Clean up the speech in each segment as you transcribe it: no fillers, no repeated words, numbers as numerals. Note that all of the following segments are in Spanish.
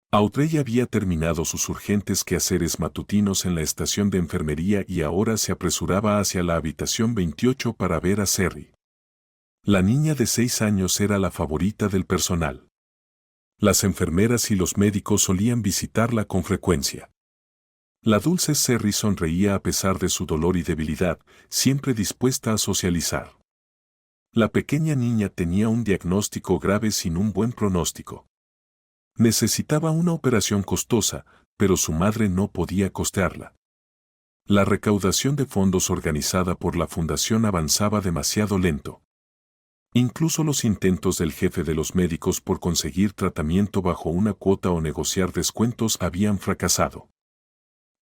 Audrey había terminado sus urgentes quehaceres matutinos en la estación de enfermería y ahora se apresuraba hacia la habitación 28 para ver a Cerri. La niña de 6 años era la favorita del personal. Las enfermeras y los médicos solían visitarla con frecuencia. La dulce Cerri sonreía a pesar de su dolor y debilidad, siempre dispuesta a socializar. La pequeña niña tenía un diagnóstico grave sin un buen pronóstico. Necesitaba una operación costosa, pero su madre no podía costearla. La recaudación de fondos organizada por la fundación avanzaba demasiado lento. Incluso los intentos del jefe de los médicos por conseguir tratamiento bajo una cuota o negociar descuentos habían fracasado.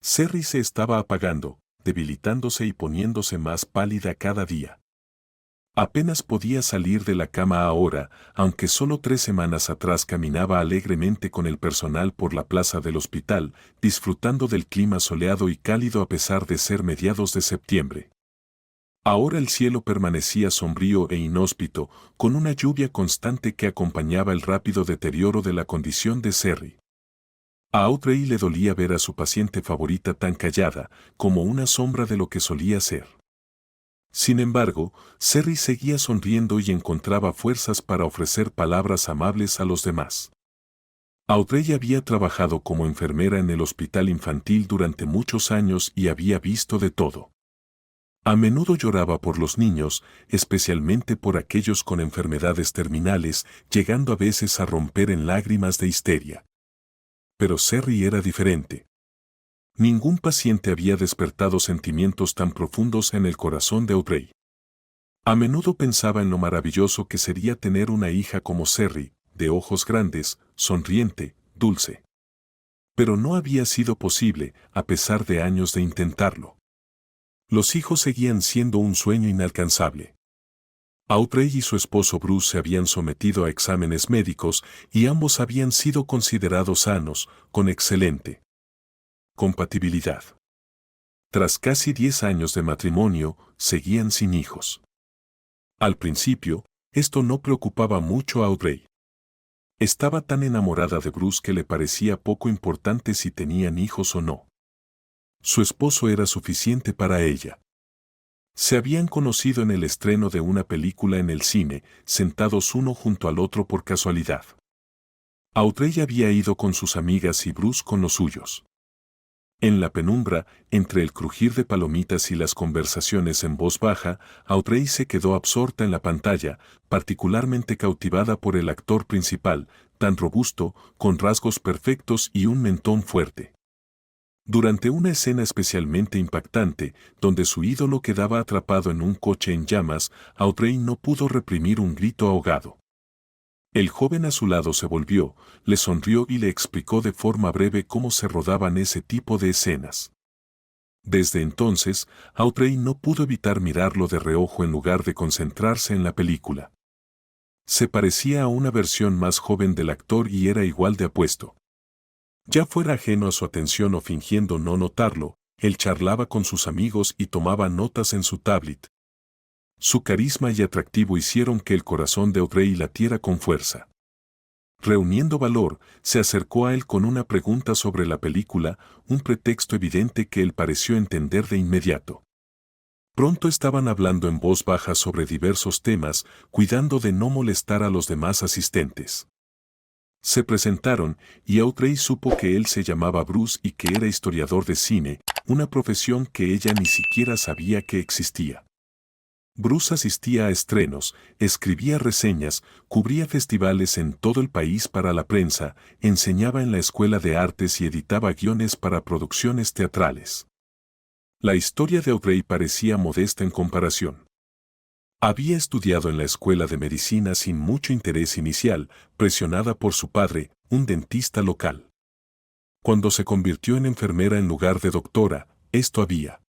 Cerri se estaba apagando, debilitándose y poniéndose más pálida cada día. Apenas podía salir de la cama ahora, aunque solo 3 semanas atrás caminaba alegremente con el personal por la plaza del hospital, disfrutando del clima soleado y cálido a pesar de ser mediados de septiembre. Ahora el cielo permanecía sombrío e inhóspito, con una lluvia constante que acompañaba el rápido deterioro de la condición de Cerri. A Audrey le dolía ver a su paciente favorita tan callada, como una sombra de lo que solía ser. Sin embargo, Cerri seguía sonriendo y encontraba fuerzas para ofrecer palabras amables a los demás. Audrey había trabajado como enfermera en el hospital infantil durante muchos años y había visto de todo. A menudo lloraba por los niños, especialmente por aquellos con enfermedades terminales, llegando a veces a romper en lágrimas de histeria. Pero Cerri era diferente. Ningún paciente había despertado sentimientos tan profundos en el corazón de Audrey. A menudo pensaba en lo maravilloso que sería tener una hija como Cerri, de ojos grandes, sonriente, dulce. Pero no había sido posible, a pesar de años de intentarlo. Los hijos seguían siendo un sueño inalcanzable. Audrey y su esposo Bruce se habían sometido a exámenes médicos y ambos habían sido considerados sanos, con excelente compatibilidad. Tras casi 10 años de matrimonio, seguían sin hijos. Al principio, esto no preocupaba mucho a Audrey. Estaba tan enamorada de Bruce que le parecía poco importante si tenían hijos o no. Su esposo era suficiente para ella. Se habían conocido en el estreno de una película en el cine, sentados uno junto al otro por casualidad. Audrey había ido con sus amigas y Bruce con los suyos. En la penumbra, entre el crujir de palomitas y las conversaciones en voz baja, Audrey se quedó absorta en la pantalla, particularmente cautivada por el actor principal, tan robusto, con rasgos perfectos y un mentón fuerte. Durante una escena especialmente impactante, donde su ídolo quedaba atrapado en un coche en llamas, Audrey no pudo reprimir un grito ahogado. El joven a su lado se volvió, le sonrió y le explicó de forma breve cómo se rodaban ese tipo de escenas. Desde entonces, Audrey no pudo evitar mirarlo de reojo en lugar de concentrarse en la película. Se parecía a una versión más joven del actor y era igual de apuesto. Ya fuera ajeno a su atención o fingiendo no notarlo, él charlaba con sus amigos y tomaba notas en su tablet. Su carisma y atractivo hicieron que el corazón de Audrey latiera con fuerza. Reuniendo valor, se acercó a él con una pregunta sobre la película, un pretexto evidente que él pareció entender de inmediato. Pronto estaban hablando en voz baja sobre diversos temas, cuidando de no molestar a los demás asistentes. Se presentaron, y Audrey supo que él se llamaba Bruce y que era historiador de cine, una profesión que ella ni siquiera sabía que existía. Bruce asistía a estrenos, escribía reseñas, cubría festivales en todo el país para la prensa, enseñaba en la escuela de artes y editaba guiones para producciones teatrales. La historia de Audrey parecía modesta en comparación. Había estudiado en la escuela de medicina sin mucho interés inicial, presionada por su padre, un dentista local. Cuando se convirtió en enfermera en lugar de doctora, esto había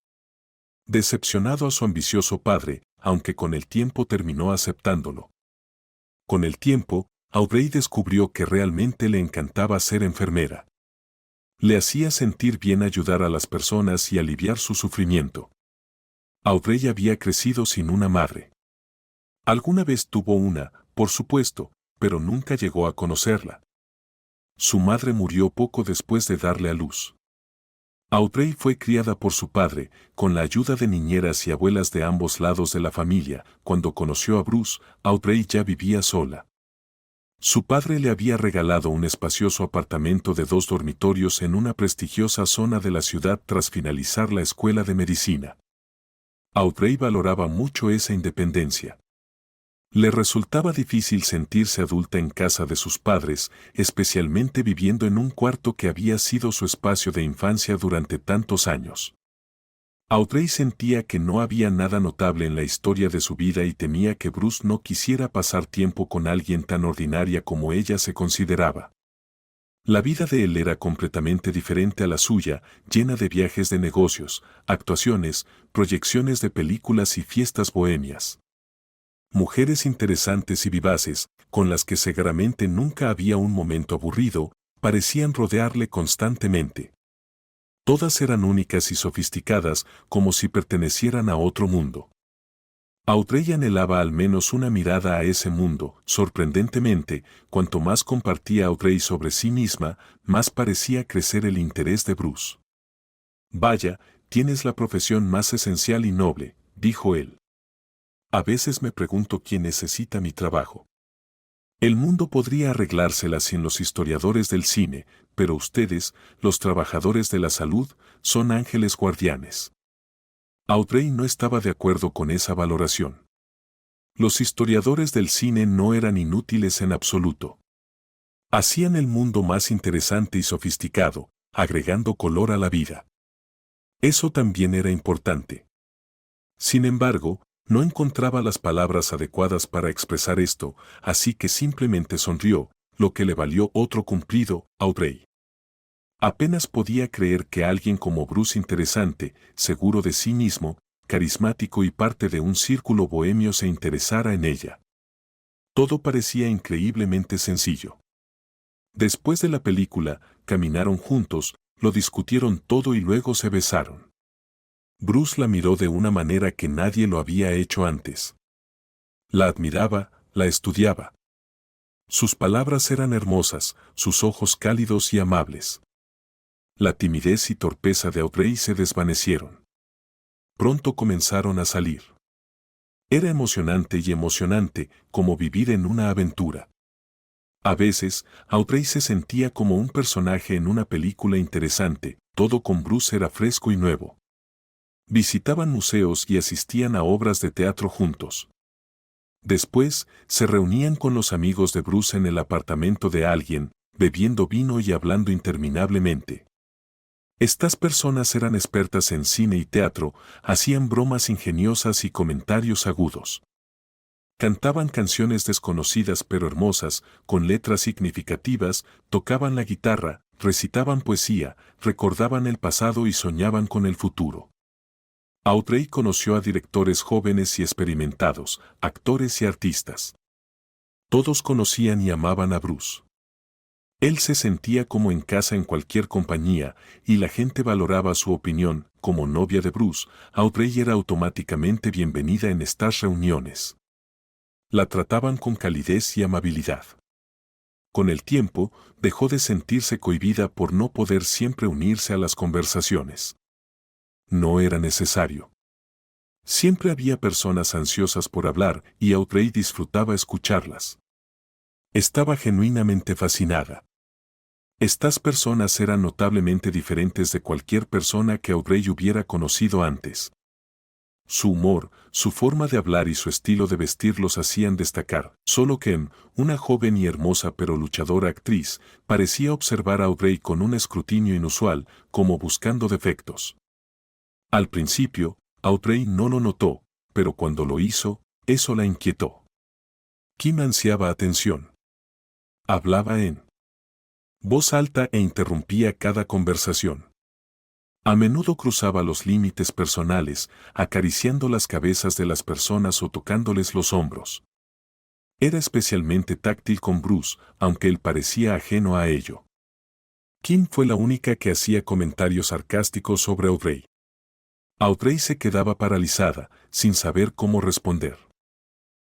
decepcionado a su ambicioso padre, aunque con el tiempo terminó aceptándolo. Con el tiempo, Audrey descubrió que realmente le encantaba ser enfermera. Le hacía sentir bien ayudar a las personas y aliviar su sufrimiento. Audrey había crecido sin una madre. Alguna vez tuvo una, por supuesto, pero nunca llegó a conocerla. Su madre murió poco después de darle a luz. Audrey fue criada por su padre, con la ayuda de niñeras y abuelas de ambos lados de la familia. Cuando conoció a Bruce, Audrey ya vivía sola. Su padre le había regalado un espacioso apartamento de 2 dormitorios en una prestigiosa zona de la ciudad tras finalizar la escuela de medicina. Audrey valoraba mucho esa independencia. Le resultaba difícil sentirse adulta en casa de sus padres, especialmente viviendo en un cuarto que había sido su espacio de infancia durante tantos años. Audrey sentía que no había nada notable en la historia de su vida y temía que Bruce no quisiera pasar tiempo con alguien tan ordinaria como ella se consideraba. La vida de él era completamente diferente a la suya, llena de viajes de negocios, actuaciones, proyecciones de películas y fiestas bohemias. Mujeres interesantes y vivaces, con las que seguramente nunca había un momento aburrido, parecían rodearle constantemente. Todas eran únicas y sofisticadas, como si pertenecieran a otro mundo. Audrey anhelaba al menos una mirada a ese mundo. Sorprendentemente, cuanto más compartía Audrey sobre sí misma, más parecía crecer el interés de Bruce. «Vaya, tienes la profesión más esencial y noble», dijo él. «A veces me pregunto quién necesita mi trabajo. El mundo podría arreglársela sin los historiadores del cine, pero ustedes, los trabajadores de la salud, son ángeles guardianes». Audrey no estaba de acuerdo con esa valoración. Los historiadores del cine no eran inútiles en absoluto. Hacían el mundo más interesante y sofisticado, agregando color a la vida. Eso también era importante. Sin embargo, no encontraba las palabras adecuadas para expresar esto, así que simplemente sonrió, lo que le valió otro cumplido. Audrey apenas podía creer que alguien como Bruce, interesante, seguro de sí mismo, carismático y parte de un círculo bohemio, se interesara en ella. Todo parecía increíblemente sencillo. Después de la película, caminaron juntos, lo discutieron todo y luego se besaron. Bruce la miró de una manera que nadie lo había hecho antes. La admiraba, la estudiaba. Sus palabras eran hermosas, sus ojos cálidos y amables. La timidez y torpeza de Audrey se desvanecieron. Pronto comenzaron a salir. Era emocionante y emocionante, como vivir en una aventura. A veces, Audrey se sentía como un personaje en una película interesante. Todo con Bruce era fresco y nuevo. Visitaban museos y asistían a obras de teatro juntos. Después, se reunían con los amigos de Bruce en el apartamento de alguien, bebiendo vino y hablando interminablemente. Estas personas eran expertas en cine y teatro, hacían bromas ingeniosas y comentarios agudos. Cantaban canciones desconocidas pero hermosas, con letras significativas, tocaban la guitarra, recitaban poesía, recordaban el pasado y soñaban con el futuro. Audrey conoció a directores jóvenes y experimentados, actores y artistas. Todos conocían y amaban a Bruce. Él se sentía como en casa en cualquier compañía, y la gente valoraba su opinión. Como novia de Bruce, Audrey era automáticamente bienvenida en estas reuniones. La trataban con calidez y amabilidad. Con el tiempo, dejó de sentirse cohibida por no poder siempre unirse a las conversaciones. No era necesario. Siempre había personas ansiosas por hablar, y Audrey disfrutaba escucharlas. Estaba genuinamente fascinada. Estas personas eran notablemente diferentes de cualquier persona que Audrey hubiera conocido antes. Su humor, su forma de hablar y su estilo de vestir los hacían destacar. Solo Kim, una joven y hermosa pero luchadora actriz, parecía observar a Audrey con un escrutinio inusual, como buscando defectos. Al principio, Audrey no lo notó, pero cuando lo hizo, eso la inquietó. Kim ansiaba atención. Hablaba en voz alta e interrumpía cada conversación. A menudo cruzaba los límites personales, acariciando las cabezas de las personas o tocándoles los hombros. Era especialmente táctil con Bruce, aunque él parecía ajeno a ello. Kim fue la única que hacía comentarios sarcásticos sobre Audrey. Audrey se quedaba paralizada, sin saber cómo responder.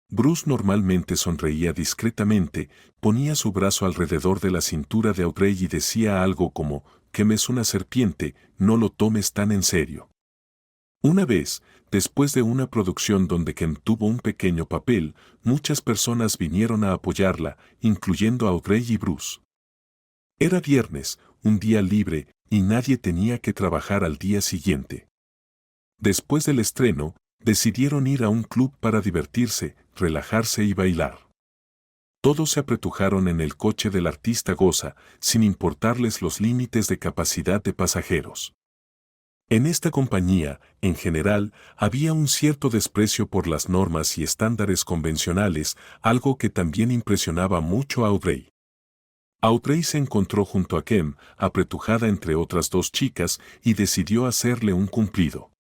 Bruce normalmente sonreía discretamente, ponía su brazo alrededor de la cintura de Audrey y decía algo como, «Kem es una serpiente, no lo tomes tan en serio». Una vez, después de una producción donde Kem tuvo un pequeño papel, muchas personas vinieron a apoyarla, incluyendo a Audrey y Bruce. Era viernes, un día libre, y nadie tenía que trabajar al día siguiente. Después del estreno, decidieron ir a un club para divertirse, relajarse y bailar. Todos se apretujaron en el coche del artista Goza, sin importarles los límites de capacidad de pasajeros. En esta compañía, en general, había un cierto desprecio por las normas y estándares convencionales, algo que también impresionaba mucho a Audrey. Audrey se encontró junto a Kem, apretujada entre otras dos chicas, y decidió hacerle un cumplido.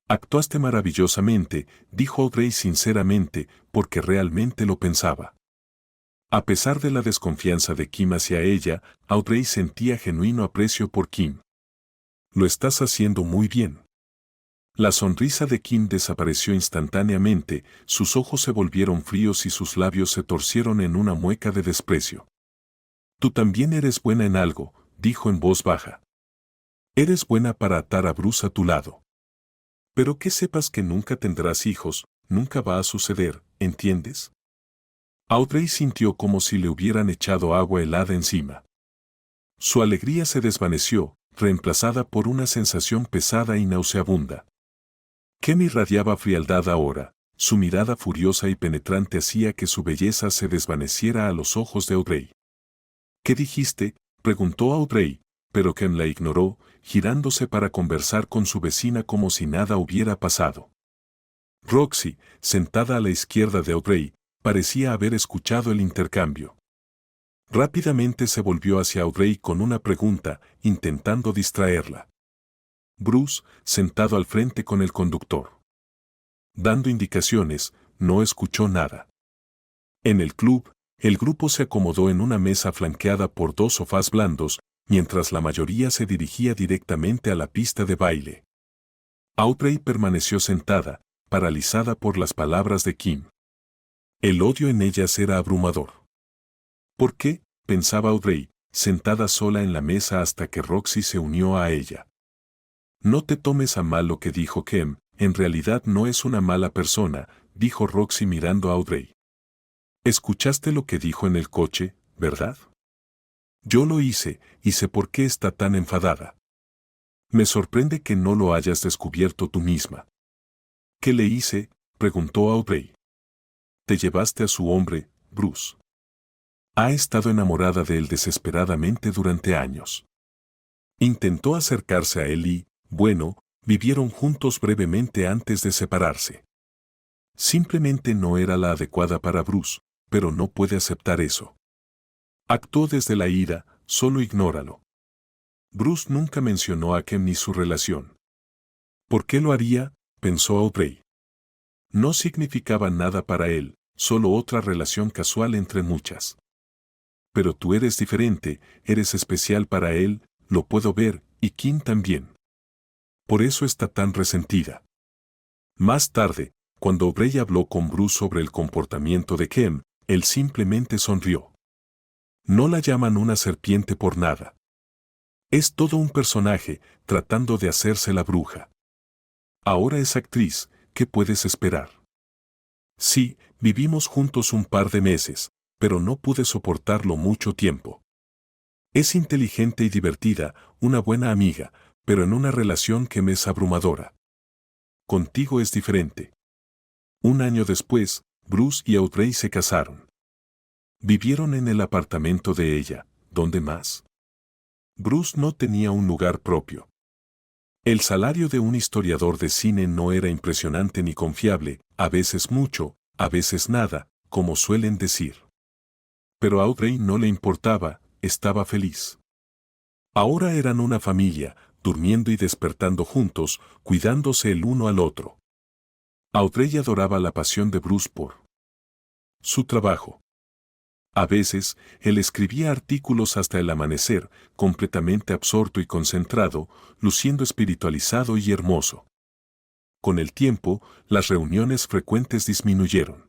«Actuaste maravillosamente», dijo Audrey sinceramente, porque realmente lo pensaba. A pesar de la desconfianza de Kim hacia ella, Audrey sentía genuino aprecio por Kim. «Lo estás haciendo muy bien». La sonrisa de Kim desapareció instantáneamente, sus ojos se volvieron fríos y sus labios se torcieron en una mueca de desprecio. «Tú también eres buena en algo», dijo en voz baja. «Eres buena para atar a Bruce a tu lado. Pero que sepas que nunca tendrás hijos, nunca va a suceder, ¿entiendes?» Audrey sintió como si le hubieran echado agua helada encima. Su alegría se desvaneció, reemplazada por una sensación pesada y nauseabunda. Kem irradiaba frialdad ahora, su mirada furiosa y penetrante hacía que su belleza se desvaneciera a los ojos de Audrey. «¿Qué dijiste?», preguntó Audrey, pero Kem la ignoró, girándose para conversar con su vecina como si nada hubiera pasado. Roxy, sentada a la izquierda de Audrey, parecía haber escuchado el intercambio. Rápidamente se volvió hacia Audrey con una pregunta, intentando distraerla. Bruce, sentado al frente con el conductor, dando indicaciones, no escuchó nada. En el club, el grupo se acomodó en una mesa flanqueada por dos sofás blandos, mientras la mayoría se dirigía directamente a la pista de baile. Audrey permaneció sentada, paralizada por las palabras de Kim. El odio en ellas era abrumador. «¿Por qué?», pensaba Audrey, sentada sola en la mesa hasta que Roxy se unió a ella. «No te tomes a mal lo que dijo Kem, en realidad no es una mala persona», dijo Roxy mirando a Audrey. «Escuchaste lo que dijo en el coche, ¿verdad? Yo lo hice, y sé por qué está tan enfadada. Me sorprende que no lo hayas descubierto tú misma». «¿Qué le hice?», preguntó Audrey. «Te llevaste a su hombre, Bruce. Ha estado enamorada de él desesperadamente durante años. Intentó acercarse a él y, bueno, vivieron juntos brevemente antes de separarse. Simplemente no era la adecuada para Bruce, pero no puede aceptar eso. Actuó desde la ira, solo ignóralo». Bruce nunca mencionó a Kem ni su relación. «¿Por qué lo haría?», pensó Audrey. No significaba nada para él, solo otra relación casual entre muchas. «Pero tú eres diferente, eres especial para él, lo puedo ver, y Kim también. Por eso está tan resentida». Más tarde, cuando Audrey habló con Bruce sobre el comportamiento de Kem, él simplemente sonrió. «No la llaman una serpiente por nada. Es todo un personaje, tratando de hacerse la bruja. Ahora es actriz, ¿qué puedes esperar?». «Sí, vivimos juntos un par de meses, pero no pude soportarlo mucho tiempo. Es inteligente y divertida, una buena amiga, pero en una relación que me es abrumadora. Contigo es diferente». Un año después, Bruce y Audrey se casaron. Vivieron en el apartamento de ella, ¿dónde más? Bruce no tenía un lugar propio. El salario de un historiador de cine no era impresionante ni confiable, a veces mucho, a veces nada, como suelen decir. Pero a Audrey no le importaba, estaba feliz. Ahora eran una familia, durmiendo y despertando juntos, cuidándose el uno al otro. Audrey adoraba la pasión de Bruce por su trabajo. A veces, él escribía artículos hasta el amanecer, completamente absorto y concentrado, luciendo espiritualizado y hermoso. Con el tiempo, las reuniones frecuentes disminuyeron.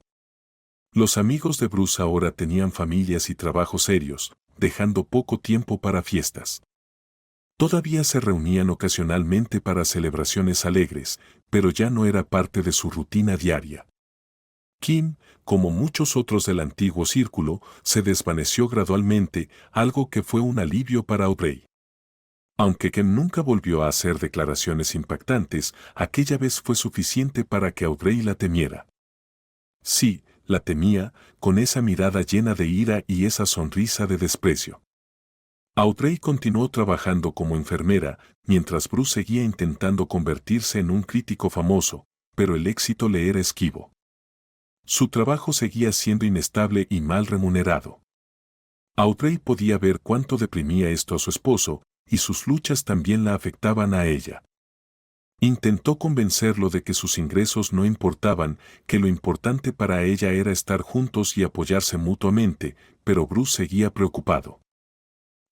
Los amigos de Bruce ahora tenían familias y trabajos serios, dejando poco tiempo para fiestas. Todavía se reunían ocasionalmente para celebraciones alegres, pero ya no era parte de su rutina diaria. Kim, como muchos otros del antiguo círculo, se desvaneció gradualmente, algo que fue un alivio para Audrey. Aunque Kim nunca volvió a hacer declaraciones impactantes, aquella vez fue suficiente para que Audrey la temiera. Sí, la temía, con esa mirada llena de ira y esa sonrisa de desprecio. Audrey continuó trabajando como enfermera, mientras Bruce seguía intentando convertirse en un crítico famoso, pero el éxito le era esquivo. Su trabajo seguía siendo inestable y mal remunerado. Audrey podía ver cuánto deprimía esto a su esposo, y sus luchas también la afectaban a ella. Intentó convencerlo de que sus ingresos no importaban, que lo importante para ella era estar juntos y apoyarse mutuamente, pero Bruce seguía preocupado.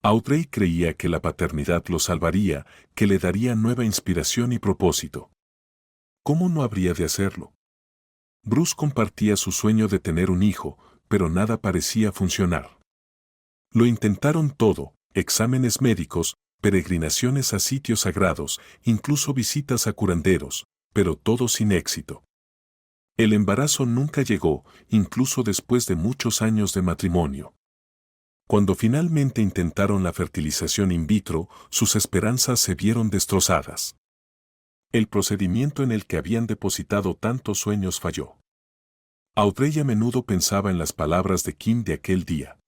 Audrey creía que la paternidad lo salvaría, que le daría nueva inspiración y propósito. ¿Cómo no habría de hacerlo? Bruce compartía su sueño de tener un hijo, pero nada parecía funcionar. Lo intentaron todo, exámenes médicos, peregrinaciones a sitios sagrados, incluso visitas a curanderos, pero todo sin éxito. El embarazo nunca llegó, incluso después de muchos años de matrimonio. Cuando finalmente intentaron la fertilización in vitro, sus esperanzas se vieron destrozadas. El procedimiento en el que habían depositado tantos sueños falló. Audrey a menudo pensaba en las palabras de Kim de aquel día.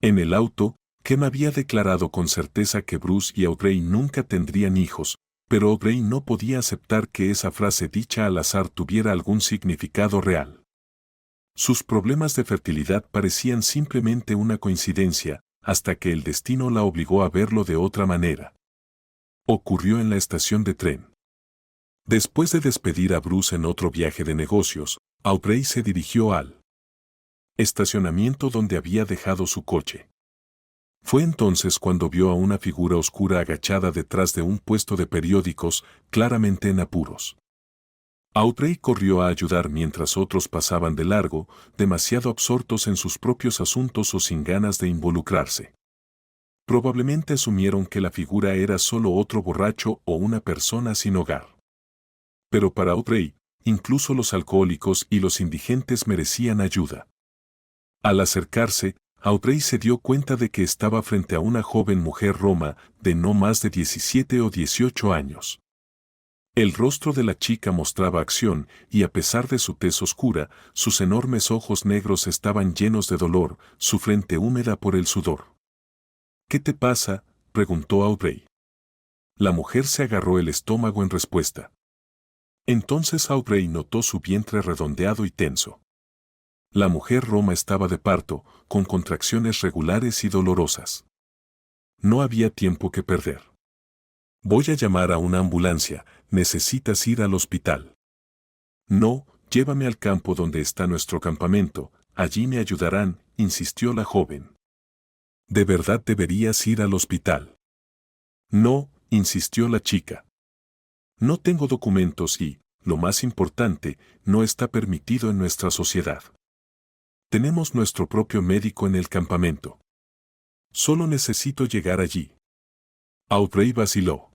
En el auto, Kim había declarado con certeza que Bruce y Audrey nunca tendrían hijos, pero Audrey no podía aceptar que esa frase dicha al azar tuviera algún significado real. Sus problemas de fertilidad parecían simplemente una coincidencia, hasta que el destino la obligó a verlo de otra manera. Ocurrió en la estación de tren. Después de despedir a Bruce en otro viaje de negocios, Audrey se dirigió al estacionamiento donde había dejado su coche. Fue entonces cuando vio a una figura oscura agachada detrás de un puesto de periódicos, claramente en apuros. Audrey corrió a ayudar mientras otros pasaban de largo, demasiado absortos en sus propios asuntos o sin ganas de involucrarse. Probablemente asumieron que la figura era solo otro borracho o una persona sin hogar. Pero para Audrey, incluso los alcohólicos y los indigentes merecían ayuda. Al acercarse, Audrey se dio cuenta de que estaba frente a una joven mujer roma de no más de 17 o 18 años. El rostro de la chica mostraba acción y a pesar de su tez oscura, sus enormes ojos negros estaban llenos de dolor, su frente húmeda por el sudor. ¿Qué te pasa?, preguntó Audrey. La mujer se agarró el estómago en respuesta. Entonces Audrey notó su vientre redondeado y tenso. La mujer roma estaba de parto, con contracciones regulares y dolorosas. No había tiempo que perder. Voy a llamar a una ambulancia, necesitas ir al hospital. No, llévame al campo donde está nuestro campamento, allí me ayudarán, insistió la joven. ¿De verdad deberías ir al hospital? No, insistió la chica. No tengo documentos y, lo más importante, no está permitido en nuestra sociedad. Tenemos nuestro propio médico en el campamento. Solo necesito llegar allí. Audrey vaciló.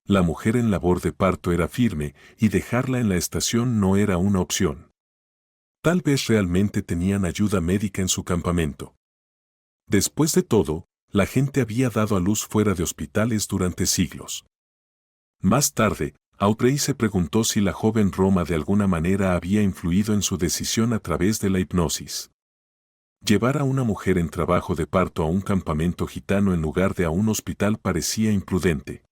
La mujer en labor de parto era firme y dejarla en la estación no era una opción. Tal vez realmente tenían ayuda médica en su campamento. Después de todo, la gente había dado a luz fuera de hospitales durante siglos. Más tarde, Audrey se preguntó si la joven Roma de alguna manera había influido en su decisión a través de la hipnosis. Llevar a una mujer en trabajo de parto a un campamento gitano en lugar de a un hospital parecía imprudente.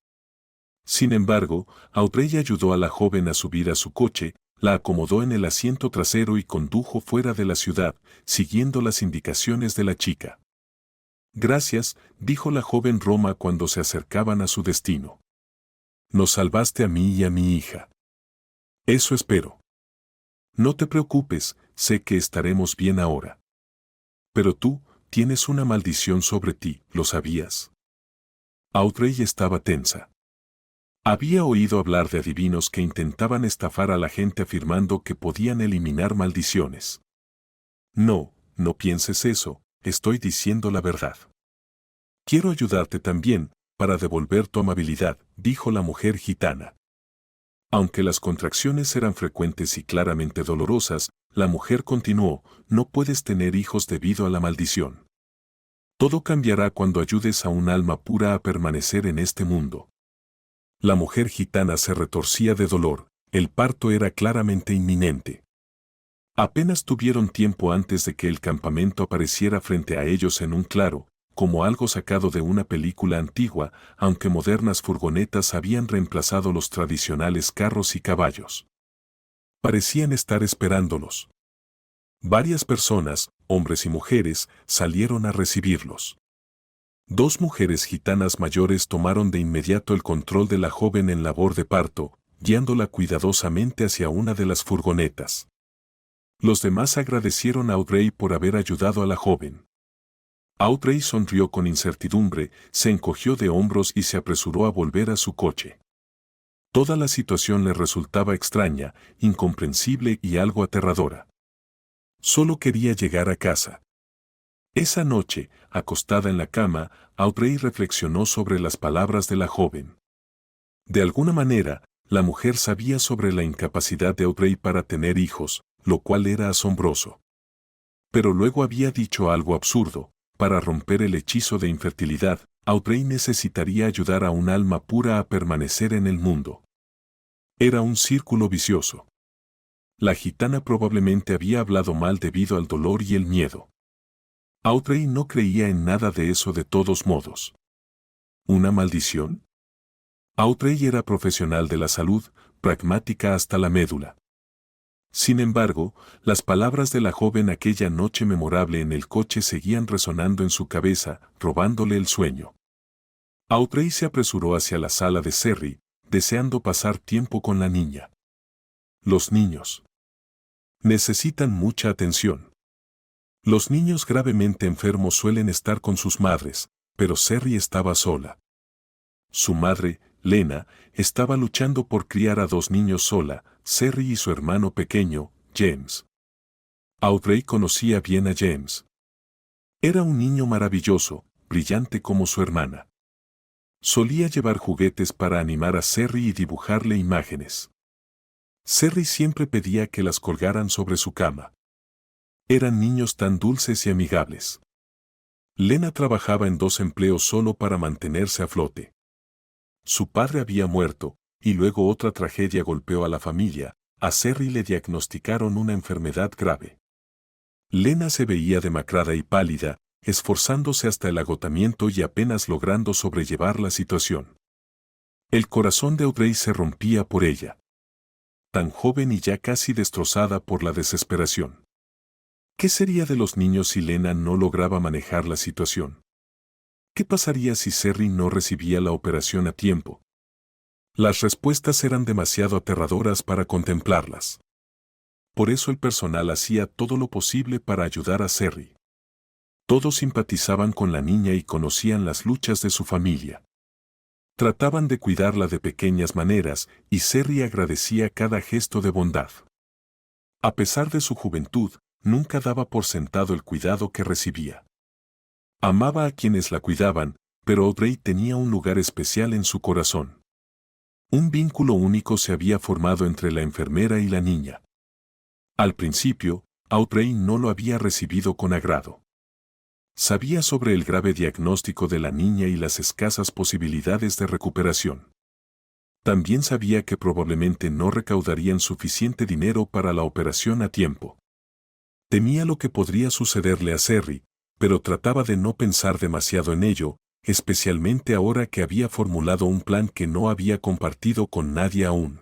Sin embargo, Audrey ayudó a la joven a subir a su coche, la acomodó en el asiento trasero y condujo fuera de la ciudad, siguiendo las indicaciones de la chica. Gracias, dijo la joven Roma cuando se acercaban a su destino. Nos salvaste a mí y a mi hija. Eso espero. No te preocupes, sé que estaremos bien ahora. Pero tú, tienes una maldición sobre ti, ¿lo sabías? Audrey estaba tensa. Había oído hablar de adivinos que intentaban estafar a la gente afirmando que podían eliminar maldiciones. No, no pienses eso, estoy diciendo la verdad. Quiero ayudarte también, para devolver tu amabilidad, dijo la mujer gitana. Aunque las contracciones eran frecuentes y claramente dolorosas, la mujer continuó, no puedes tener hijos debido a la maldición. Todo cambiará cuando ayudes a un alma pura a permanecer en este mundo. La mujer gitana se retorcía de dolor, el parto era claramente inminente. Apenas tuvieron tiempo antes de que el campamento apareciera frente a ellos en un claro, como algo sacado de una película antigua, aunque modernas furgonetas habían reemplazado los tradicionales carros y caballos. Parecían estar esperándolos. Varias personas, hombres y mujeres, salieron a recibirlos. Dos mujeres gitanas mayores tomaron de inmediato el control de la joven en labor de parto, guiándola cuidadosamente hacia una de las furgonetas. Los demás agradecieron a Audrey por haber ayudado a la joven. Audrey sonrió con incertidumbre, se encogió de hombros y se apresuró a volver a su coche. Toda la situación le resultaba extraña, incomprensible y algo aterradora. Solo quería llegar a casa. Esa noche, acostada en la cama, Audrey reflexionó sobre las palabras de la joven. De alguna manera, la mujer sabía sobre la incapacidad de Audrey para tener hijos, lo cual era asombroso. Pero luego había dicho algo absurdo. Para romper el hechizo de infertilidad, Audrey necesitaría ayudar a un alma pura a permanecer en el mundo. Era un círculo vicioso. La gitana probablemente había hablado mal debido al dolor y el miedo. Audrey no creía en nada de eso de todos modos. ¿Una maldición? Audrey era profesional de la salud, pragmática hasta la médula. Sin embargo, las palabras de la joven aquella noche memorable en el coche seguían resonando en su cabeza, robándole el sueño. Audrey se apresuró hacia la sala de Cerry, deseando pasar tiempo con la niña. Los niños necesitan mucha atención. Los niños gravemente enfermos suelen estar con sus madres, pero Cerry estaba sola. Su madre, Lena, estaba luchando por criar a dos niños sola, Cerry y su hermano pequeño, James. Audrey conocía bien a James. Era un niño maravilloso, brillante como su hermana. Solía llevar juguetes para animar a Cerry y dibujarle imágenes. Cerry siempre pedía que las colgaran sobre su cama. Eran niños tan dulces y amigables. Lena trabajaba en 2 empleos solo para mantenerse a flote. Su padre había muerto, y luego otra tragedia golpeó a la familia. A Cerry le diagnosticaron una enfermedad grave. Lena se veía demacrada y pálida, esforzándose hasta el agotamiento y apenas logrando sobrellevar la situación. El corazón de Audrey se rompía por ella. Tan joven y ya casi destrozada por la desesperación. ¿Qué sería de los niños si Lena no lograba manejar la situación? ¿Qué pasaría si Cerry no recibía la operación a tiempo? Las respuestas eran demasiado aterradoras para contemplarlas. Por eso el personal hacía todo lo posible para ayudar a Cerry. Todos simpatizaban con la niña y conocían las luchas de su familia. Trataban de cuidarla de pequeñas maneras, y Cerry agradecía cada gesto de bondad. A pesar de su juventud, nunca daba por sentado el cuidado que recibía. Amaba a quienes la cuidaban, pero Audrey tenía un lugar especial en su corazón. Un vínculo único se había formado entre la enfermera y la niña. Al principio, Audrey no lo había recibido con agrado. Sabía sobre el grave diagnóstico de la niña y las escasas posibilidades de recuperación. También sabía que probablemente no recaudarían suficiente dinero para la operación a tiempo. Temía lo que podría sucederle a Cerry, pero trataba de no pensar demasiado en ello, especialmente ahora que había formulado un plan que no había compartido con nadie aún.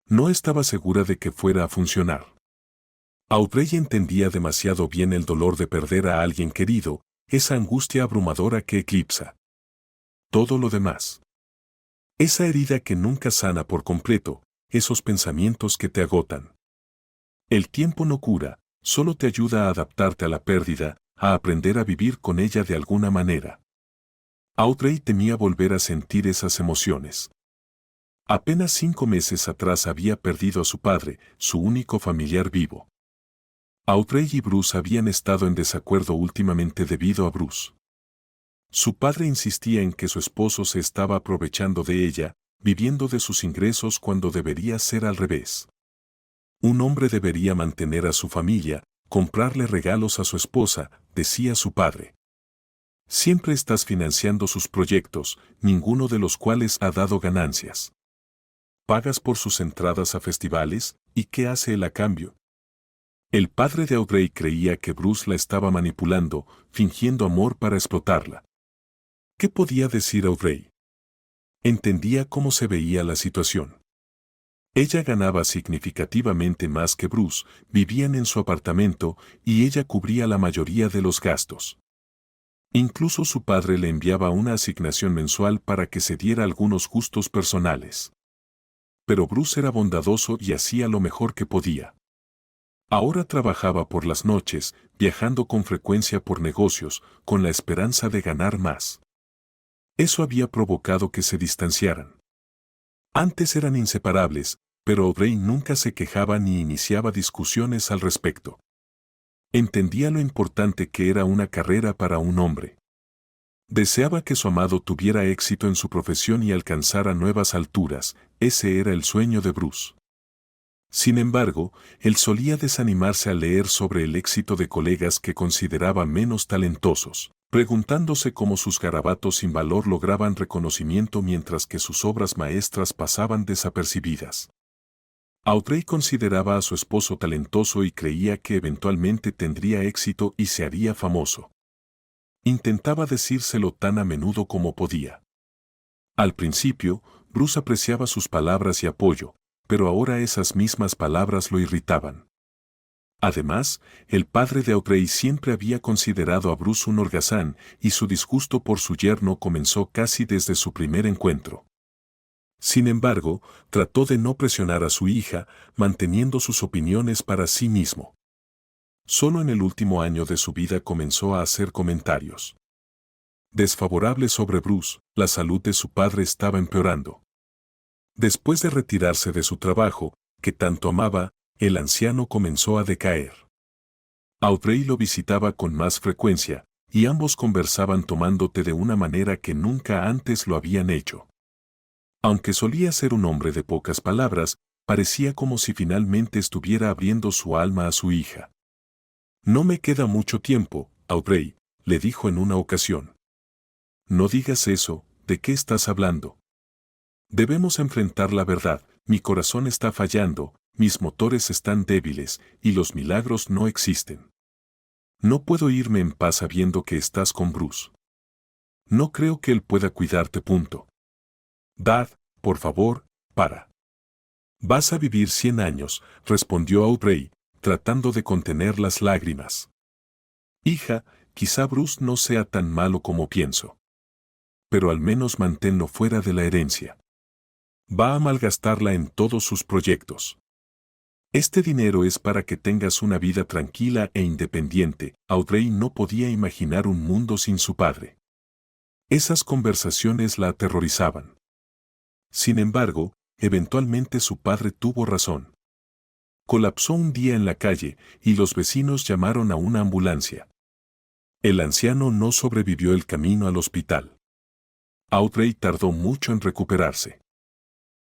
No estaba segura de que fuera a funcionar. Audrey entendía demasiado bien el dolor de perder a alguien querido, esa angustia abrumadora que eclipsa todo lo demás. Esa herida que nunca sana por completo, esos pensamientos que te agotan. El tiempo no cura, solo te ayuda a adaptarte a la pérdida, a aprender a vivir con ella de alguna manera. Audrey temía volver a sentir esas emociones. Apenas 5 meses atrás había perdido a su padre, su único familiar vivo. Audrey y Bruce habían estado en desacuerdo últimamente debido a Bruce. Su padre insistía en que su esposo se estaba aprovechando de ella, viviendo de sus ingresos cuando debería ser al revés. Un hombre debería mantener a su familia, comprarle regalos a su esposa, decía su padre. Siempre estás financiando sus proyectos, ninguno de los cuales ha dado ganancias. Pagas por sus entradas a festivales, ¿y qué hace él a cambio? El padre de Audrey creía que Bruce la estaba manipulando, fingiendo amor para explotarla. ¿Qué podía decir Audrey? Entendía cómo se veía la situación. Ella ganaba significativamente más que Bruce, vivían en su apartamento y ella cubría la mayoría de los gastos. Incluso su padre le enviaba una asignación mensual para que se diera algunos gustos personales. Pero Bruce era bondadoso y hacía lo mejor que podía. Ahora trabajaba por las noches, viajando con frecuencia por negocios, con la esperanza de ganar más. Eso había provocado que se distanciaran. Antes eran inseparables, pero Audrey nunca se quejaba ni iniciaba discusiones al respecto. Entendía lo importante que era una carrera para un hombre. Deseaba que su amado tuviera éxito en su profesión y alcanzara nuevas alturas, ese era el sueño de Bruce. Sin embargo, él solía desanimarse al leer sobre el éxito de colegas que consideraba menos talentosos, preguntándose cómo sus garabatos sin valor lograban reconocimiento mientras que sus obras maestras pasaban desapercibidas. Audrey consideraba a su esposo talentoso y creía que eventualmente tendría éxito y se haría famoso. Intentaba decírselo tan a menudo como podía. Al principio, Bruce apreciaba sus palabras y apoyo, pero ahora esas mismas palabras lo irritaban. Además, el padre de Audrey siempre había considerado a Bruce un holgazán y su disgusto por su yerno comenzó casi desde su primer encuentro. Sin embargo, trató de no presionar a su hija, manteniendo sus opiniones para sí mismo. Solo en el último año de su vida comenzó a hacer comentarios desfavorables sobre Bruce, la salud de su padre estaba empeorando. Después de retirarse de su trabajo, que tanto amaba, el anciano comenzó a decaer. Audrey lo visitaba con más frecuencia, y ambos conversaban tomando té de una manera que nunca antes lo habían hecho. Aunque solía ser un hombre de pocas palabras, parecía como si finalmente estuviera abriendo su alma a su hija. No me queda mucho tiempo, Audrey, le dijo en una ocasión. No digas eso, ¿de qué estás hablando? Debemos enfrentar la verdad, mi corazón está fallando, mis motores están débiles, y los milagros no existen. No puedo irme en paz sabiendo que estás con Bruce. No creo que él pueda cuidarte. Dad, por favor, para. Vas a vivir 100 años, respondió Audrey, tratando de contener las lágrimas. Hija, quizá Bruce no sea tan malo como pienso. Pero al menos manténlo fuera de la herencia. Va a malgastarla en todos sus proyectos. Este dinero es para que tengas una vida tranquila e independiente. Audrey no podía imaginar un mundo sin su padre. Esas conversaciones la aterrorizaban. Sin embargo, eventualmente su padre tuvo razón. Colapsó un día en la calle y los vecinos llamaron a una ambulancia. El anciano no sobrevivió el camino al hospital. Audrey tardó mucho en recuperarse.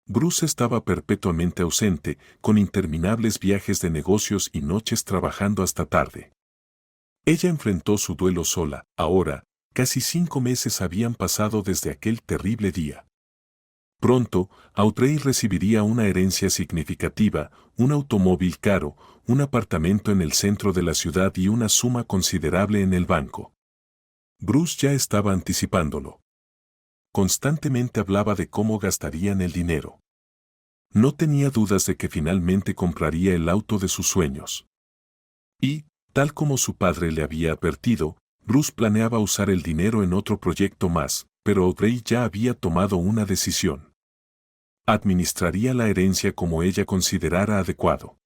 Bruce estaba perpetuamente ausente, con interminables viajes de negocios y noches trabajando hasta tarde. Ella enfrentó su duelo sola. Ahora, casi 5 meses habían pasado desde aquel terrible día. Pronto, Audrey recibiría una herencia significativa, un automóvil caro, un apartamento en el centro de la ciudad y una suma considerable en el banco. Bruce ya estaba anticipándolo. Constantemente hablaba de cómo gastarían el dinero. No tenía dudas de que finalmente compraría el auto de sus sueños. Y, tal como su padre le había advertido, Bruce planeaba usar el dinero en otro proyecto más, pero Audrey ya había tomado una decisión. Administraría la herencia como ella considerara adecuado.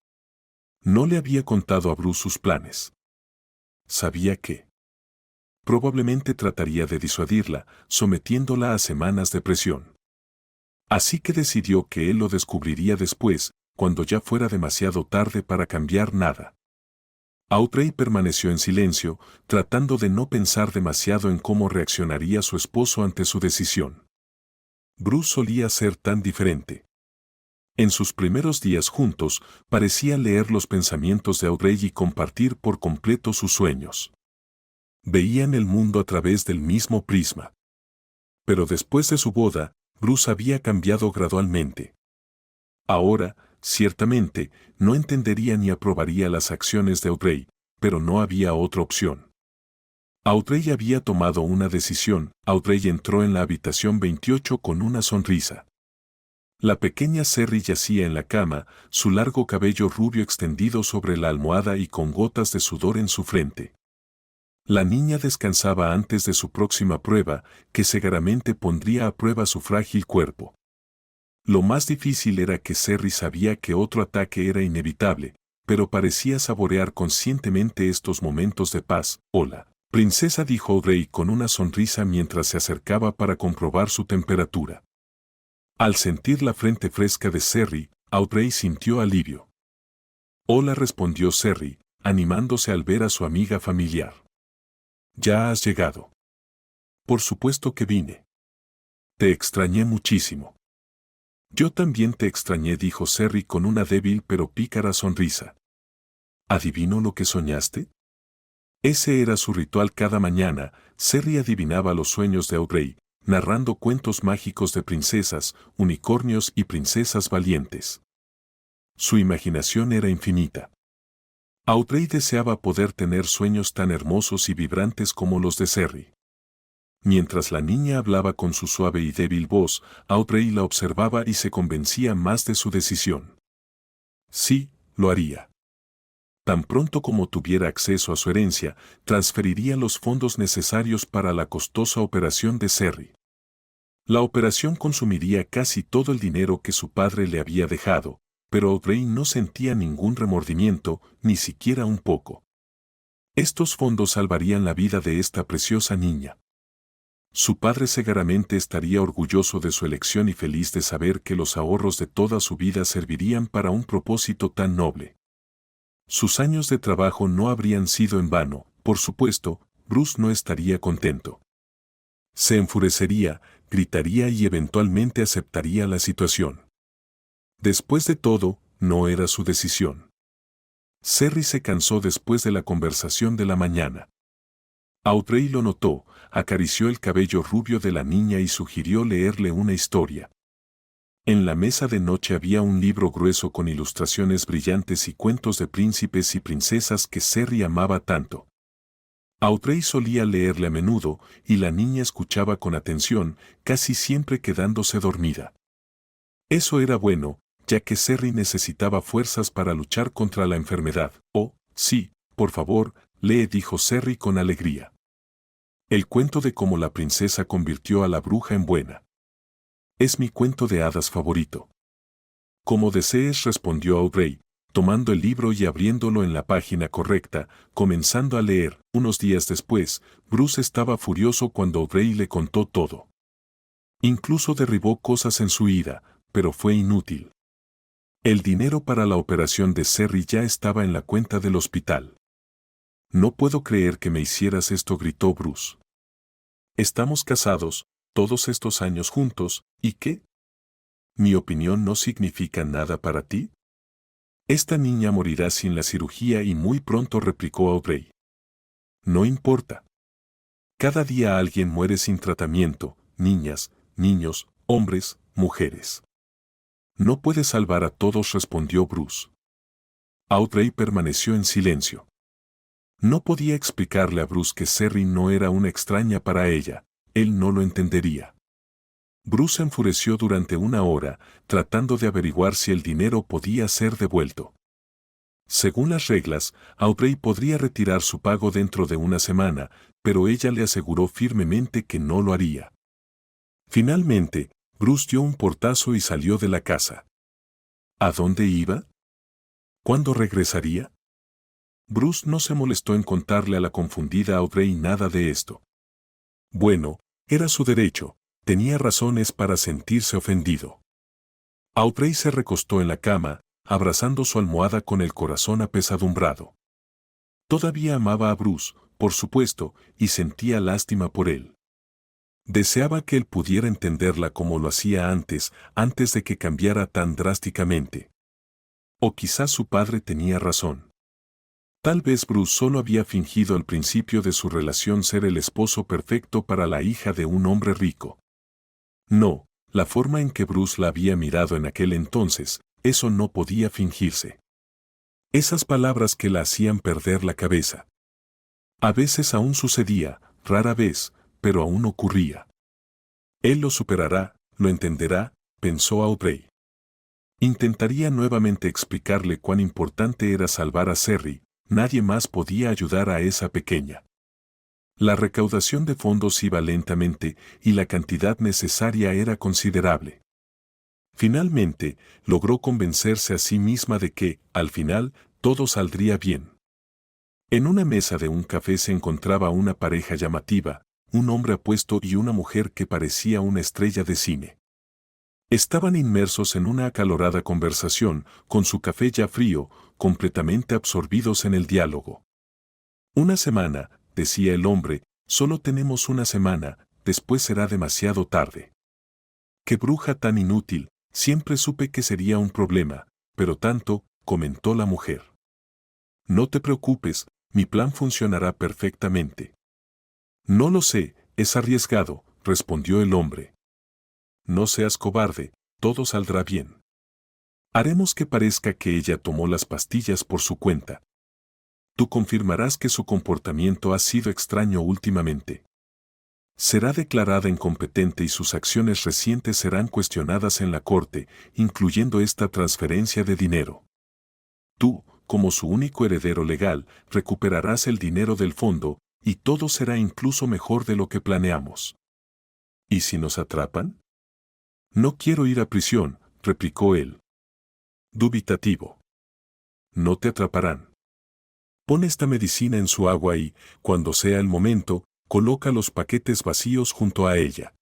No le había contado a Bruce sus planes. Sabía que probablemente trataría de disuadirla, sometiéndola a semanas de presión. Así que decidió que él lo descubriría después, cuando ya fuera demasiado tarde para cambiar nada. Audrey permaneció en silencio, tratando de no pensar demasiado en cómo reaccionaría su esposo ante su decisión. Bruce solía ser tan diferente. En sus primeros días juntos, parecía leer los pensamientos de Audrey y compartir por completo sus sueños. Veían el mundo a través del mismo prisma. Pero después de su boda, Bruce había cambiado gradualmente. Ahora, ciertamente, no entendería ni aprobaría las acciones de Audrey, pero no había otra opción. Audrey había tomado una decisión. Audrey entró en la habitación 28 con una sonrisa. La pequeña Cerry yacía en la cama, su largo cabello rubio extendido sobre la almohada y con gotas de sudor en su frente. La niña descansaba antes de su próxima prueba, que seguramente pondría a prueba su frágil cuerpo. Lo más difícil era que Cerry sabía que otro ataque era inevitable, pero parecía saborear conscientemente estos momentos de paz. «Hola, princesa», dijo Audrey con una sonrisa mientras se acercaba para comprobar su temperatura. Al sentir la frente fresca de Cerry, Audrey sintió alivio. «Hola», respondió Cerry, animándose al ver a su amiga familiar. «¿Ya has llegado?» «Por supuesto que vine. Te extrañé muchísimo». «Yo también te extrañé», dijo Cerry con una débil pero pícara sonrisa. «¿Adivino lo que soñaste?» Ese era su ritual cada mañana. Cerry adivinaba los sueños de Audrey, narrando cuentos mágicos de princesas, unicornios y princesas valientes. Su imaginación era infinita. Audrey deseaba poder tener sueños tan hermosos y vibrantes como los de Cerry. Mientras la niña hablaba con su suave y débil voz, Audrey la observaba y se convencía más de su decisión. Sí, lo haría. Tan pronto como tuviera acceso a su herencia, transferiría los fondos necesarios para la costosa operación de Cerry. La operación consumiría casi todo el dinero que su padre le había dejado, pero Audrey no sentía ningún remordimiento, ni siquiera un poco. Estos fondos salvarían la vida de esta preciosa niña. Su padre seguramente estaría orgulloso de su elección y feliz de saber que los ahorros de toda su vida servirían para un propósito tan noble. Sus años de trabajo no habrían sido en vano. Por supuesto, Bruce no estaría contento. Se enfurecería, gritaría y eventualmente aceptaría la situación. Después de todo, no era su decisión. Cerry se cansó después de la conversación de la mañana. Audrey lo notó, acarició el cabello rubio de la niña y sugirió leerle una historia. En la mesa de noche había un libro grueso con ilustraciones brillantes y cuentos de príncipes y princesas que Cerry amaba tanto. Audrey solía leerle a menudo, y la niña escuchaba con atención, casi siempre quedándose dormida. Eso era bueno, ya que Cerry necesitaba fuerzas para luchar contra la enfermedad. «Oh, sí, por favor», lee, dijo Cerry con alegría. «El cuento de cómo la princesa convirtió a la bruja en buena. Es mi cuento de hadas favorito». «Como desees», respondió Audrey, tomando el libro y abriéndolo en la página correcta, comenzando a leer. Unos días después, Bruce estaba furioso cuando Audrey le contó todo. Incluso derribó cosas en su ira, pero fue inútil. El dinero para la operación de Cerry ya estaba en la cuenta del hospital. «No puedo creer que me hicieras esto», gritó Bruce. «Estamos casados, todos estos años juntos, ¿y qué? ¿Mi opinión no significa nada para ti?» «Esta niña morirá sin la cirugía y muy pronto», replicó Audrey. «No importa. Cada día alguien muere sin tratamiento, niñas, niños, hombres, mujeres. No puedes salvar a todos», respondió Bruce. Audrey permaneció en silencio. No podía explicarle a Bruce que Cerry no era una extraña para ella, él no lo entendería. Bruce se enfureció durante una hora, tratando de averiguar si el dinero podía ser devuelto. Según las reglas, Audrey podría retirar su pago dentro de una semana, pero ella le aseguró firmemente que no lo haría. Finalmente, Bruce dio un portazo y salió de la casa. ¿A dónde iba? ¿Cuándo regresaría? Bruce no se molestó en contarle a la confundida Audrey nada de esto. Bueno, era su derecho, tenía razones para sentirse ofendido. Audrey se recostó en la cama, abrazando su almohada con el corazón apesadumbrado. Todavía amaba a Bruce, por supuesto, y sentía lástima por él. Deseaba que él pudiera entenderla como lo hacía antes de que cambiara tan drásticamente. O quizás su padre tenía razón. Tal vez Bruce solo había fingido al principio de su relación ser el esposo perfecto para la hija de un hombre rico. No, la forma en que Bruce la había mirado en aquel entonces, eso no podía fingirse. Esas palabras que la hacían perder la cabeza. A veces aún sucedía, rara vez, pero aún ocurría. Él lo superará, lo entenderá, pensó Aubrey. Intentaría nuevamente explicarle cuán importante era salvar a Cerry, nadie más podía ayudar a esa pequeña. La recaudación de fondos iba lentamente y la cantidad necesaria era considerable. Finalmente, logró convencerse a sí misma de que, al final, todo saldría bien. En una mesa de un café se encontraba una pareja llamativa, un hombre apuesto y una mujer que parecía una estrella de cine. Estaban inmersos en una acalorada conversación, con su café ya frío, completamente absorbidos en el diálogo. Una semana, decía el hombre, solo tenemos una semana, después será demasiado tarde. ¡Qué bruja tan inútil! Siempre supe que sería un problema, pero tanto, comentó la mujer. No te preocupes, mi plan funcionará perfectamente. No lo sé, es arriesgado, respondió el hombre. No seas cobarde, todo saldrá bien. Haremos que parezca que ella tomó las pastillas por su cuenta. Tú confirmarás que su comportamiento ha sido extraño últimamente. Será declarada incompetente y sus acciones recientes serán cuestionadas en la corte, incluyendo esta transferencia de dinero. Tú, como su único heredero legal, recuperarás el dinero del fondo, y todo será incluso mejor de lo que planeamos. ¿Y si nos atrapan? No quiero ir a prisión, replicó él. Dubitativo. No te atraparán. Pon esta medicina en su agua y, cuando sea el momento, coloca los paquetes vacíos junto a ella.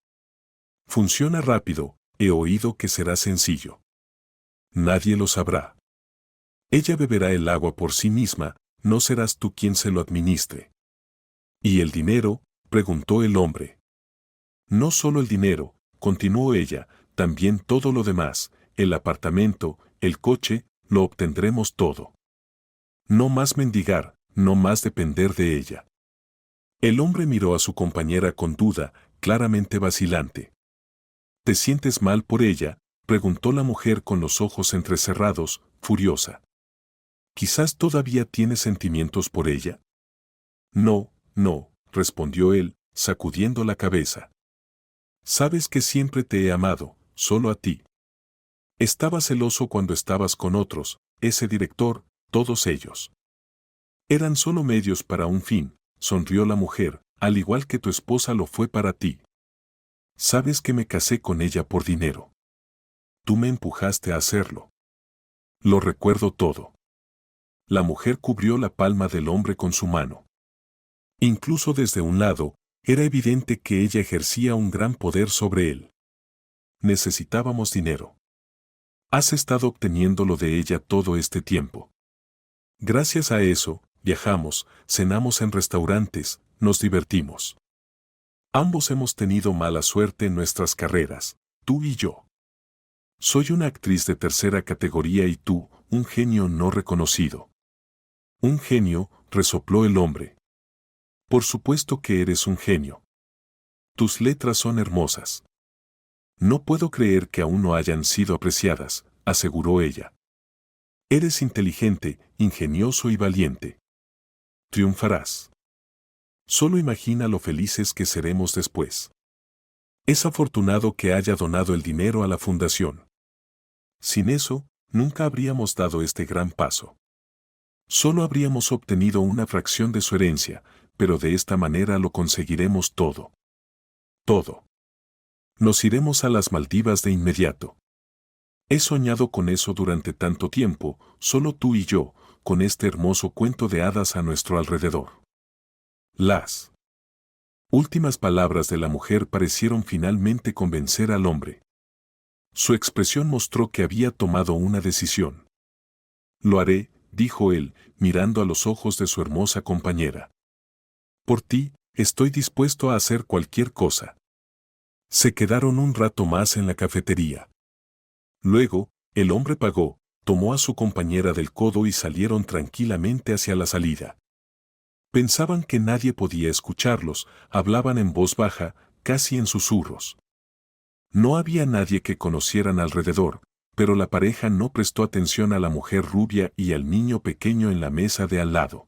Funciona rápido, he oído que será sencillo. Nadie lo sabrá. Ella beberá el agua por sí misma, no serás tú quien se lo administre. ¿Y el dinero?, preguntó el hombre. No solo el dinero, continuó ella, también todo lo demás, el apartamento, el coche, lo obtendremos todo. No más mendigar, no más depender de ella. El hombre miró a su compañera con duda, claramente vacilante. ¿Te sientes mal por ella?, preguntó la mujer con los ojos entrecerrados, furiosa. ¿Quizás todavía tienes sentimientos por ella? No, no, respondió él, sacudiendo la cabeza. Sabes que siempre te he amado, solo a ti. Estaba celoso cuando estabas con otros, ese director, todos ellos. Eran solo medios para un fin, sonrió la mujer, al igual que tu esposa lo fue para ti. Sabes que me casé con ella por dinero. Tú me empujaste a hacerlo. Lo recuerdo todo. La mujer cubrió la palma del hombre con su mano. Incluso desde un lado, era evidente que ella ejercía un gran poder sobre él. Necesitábamos dinero. Has estado obteniéndolo de ella todo este tiempo. Gracias a eso, viajamos, cenamos en restaurantes, nos divertimos. Ambos hemos tenido mala suerte en nuestras carreras, tú y yo. Soy una actriz de tercera categoría y tú, un genio no reconocido. Un genio, resopló el hombre. Por supuesto que eres un genio. Tus letras son hermosas. No puedo creer que aún no hayan sido apreciadas, aseguró ella. Eres inteligente, ingenioso y valiente. Triunfarás. Solo imagina lo felices que seremos después. Es afortunado que haya donado el dinero a la fundación. Sin eso, nunca habríamos dado este gran paso. Solo habríamos obtenido una fracción de su herencia, pero de esta manera lo conseguiremos todo. Todo. Nos iremos a las Maldivas de inmediato. He soñado con eso durante tanto tiempo, solo tú y yo, con este hermoso cuento de hadas a nuestro alrededor. Las últimas palabras de la mujer parecieron finalmente convencer al hombre. Su expresión mostró que había tomado una decisión. Lo haré, dijo él, mirando a los ojos de su hermosa compañera. Por ti, estoy dispuesto a hacer cualquier cosa. Se quedaron un rato más en la cafetería. Luego, el hombre pagó, tomó a su compañera del codo y salieron tranquilamente hacia la salida. Pensaban que nadie podía escucharlos, hablaban en voz baja, casi en susurros. No había nadie que conocieran alrededor, pero la pareja no prestó atención a la mujer rubia y al niño pequeño en la mesa de al lado.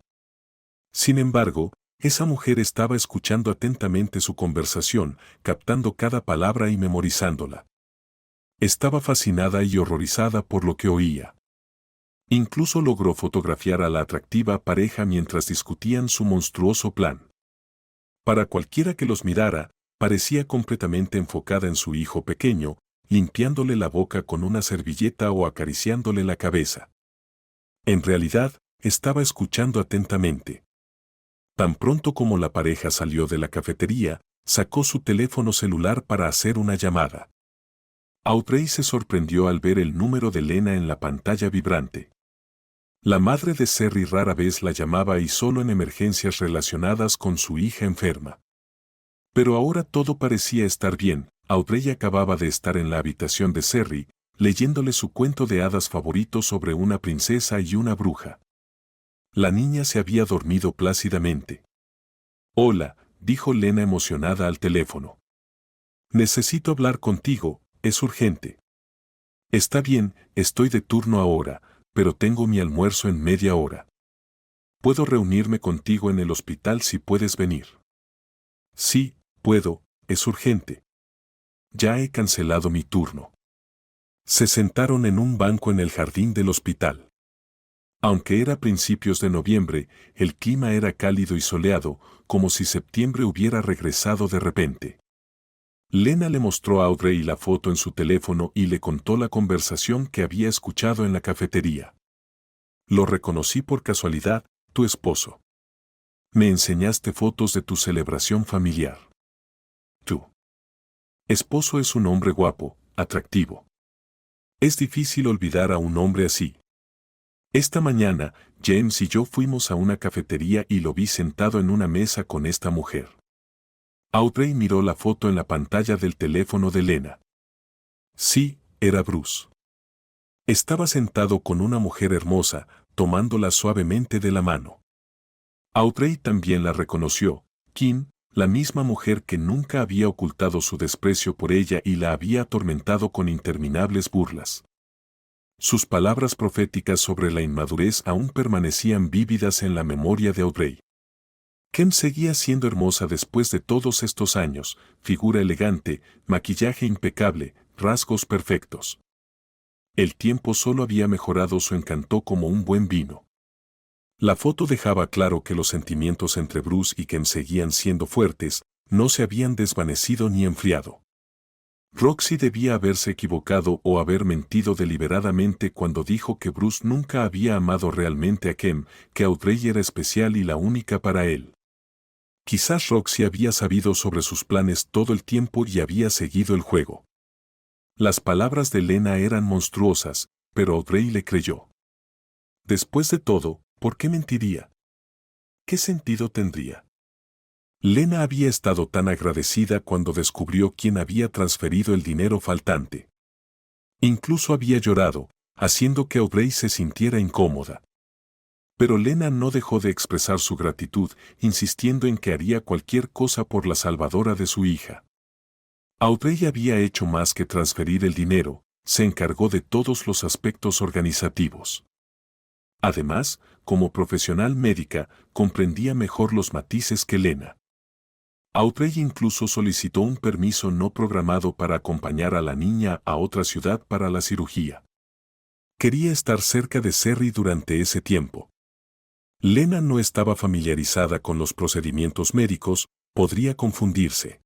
Sin embargo, esa mujer estaba escuchando atentamente su conversación, captando cada palabra y memorizándola. Estaba fascinada y horrorizada por lo que oía. Incluso logró fotografiar a la atractiva pareja mientras discutían su monstruoso plan. Para cualquiera que los mirara, parecía completamente enfocada en su hijo pequeño, limpiándole la boca con una servilleta o acariciándole la cabeza. En realidad, estaba escuchando atentamente. Tan pronto como la pareja salió de la cafetería, sacó su teléfono celular para hacer una llamada. Audrey se sorprendió al ver el número de Lena en la pantalla vibrante. La madre de Cerry rara vez la llamaba y solo en emergencias relacionadas con su hija enferma. Pero ahora todo parecía estar bien. Audrey acababa de estar en la habitación de Cerry, leyéndole su cuento de hadas favorito sobre una princesa y una bruja. La niña se había dormido plácidamente. «Hola», dijo Lena emocionada al teléfono. «Necesito hablar contigo, es urgente». «Está bien, estoy de turno ahora, pero tengo mi almuerzo en media hora. ¿Puedo reunirme contigo en el hospital si puedes venir?» «Sí, puedo, es urgente. Ya he cancelado mi turno». Se sentaron en un banco en el jardín del hospital. Aunque era principios de noviembre, el clima era cálido y soleado, como si septiembre hubiera regresado de repente. Lena le mostró a Audrey la foto en su teléfono y le contó la conversación que había escuchado en la cafetería. «Lo reconocí por casualidad, tu esposo. Me enseñaste fotos de tu celebración familiar. Tu esposo es un hombre guapo, atractivo. Es difícil olvidar a un hombre así. Esta mañana, James y yo fuimos a una cafetería y lo vi sentado en una mesa con esta mujer». Audrey miró la foto en la pantalla del teléfono de Lena. Sí, era Bruce. Estaba sentado con una mujer hermosa, tomándola suavemente de la mano. Audrey también la reconoció, Kim, la misma mujer que nunca había ocultado su desprecio por ella y la había atormentado con interminables burlas. Sus palabras proféticas sobre la inmadurez aún permanecían vívidas en la memoria de Audrey. Kim seguía siendo hermosa después de todos estos años, figura elegante, maquillaje impecable, rasgos perfectos. El tiempo solo había mejorado su encanto como un buen vino. La foto dejaba claro que los sentimientos entre Bruce y Kim seguían siendo fuertes, no se habían desvanecido ni enfriado. Roxy debía haberse equivocado o haber mentido deliberadamente cuando dijo que Bruce nunca había amado realmente a Kim, que Audrey era especial y la única para él. Quizás Roxy había sabido sobre sus planes todo el tiempo y había seguido el juego. Las palabras de Lena eran monstruosas, pero Audrey le creyó. Después de todo, ¿por qué mentiría? ¿Qué sentido tendría? Lena había estado tan agradecida cuando descubrió quién había transferido el dinero faltante. Incluso había llorado, haciendo que Audrey se sintiera incómoda. Pero Lena no dejó de expresar su gratitud, insistiendo en que haría cualquier cosa por la salvadora de su hija. Audrey había hecho más que transferir el dinero, se encargó de todos los aspectos organizativos. Además, como profesional médica, comprendía mejor los matices que Lena. Audrey incluso solicitó un permiso no programado para acompañar a la niña a otra ciudad para la cirugía. Quería estar cerca de Cerry durante ese tiempo. Lena no estaba familiarizada con los procedimientos médicos, podría confundirse.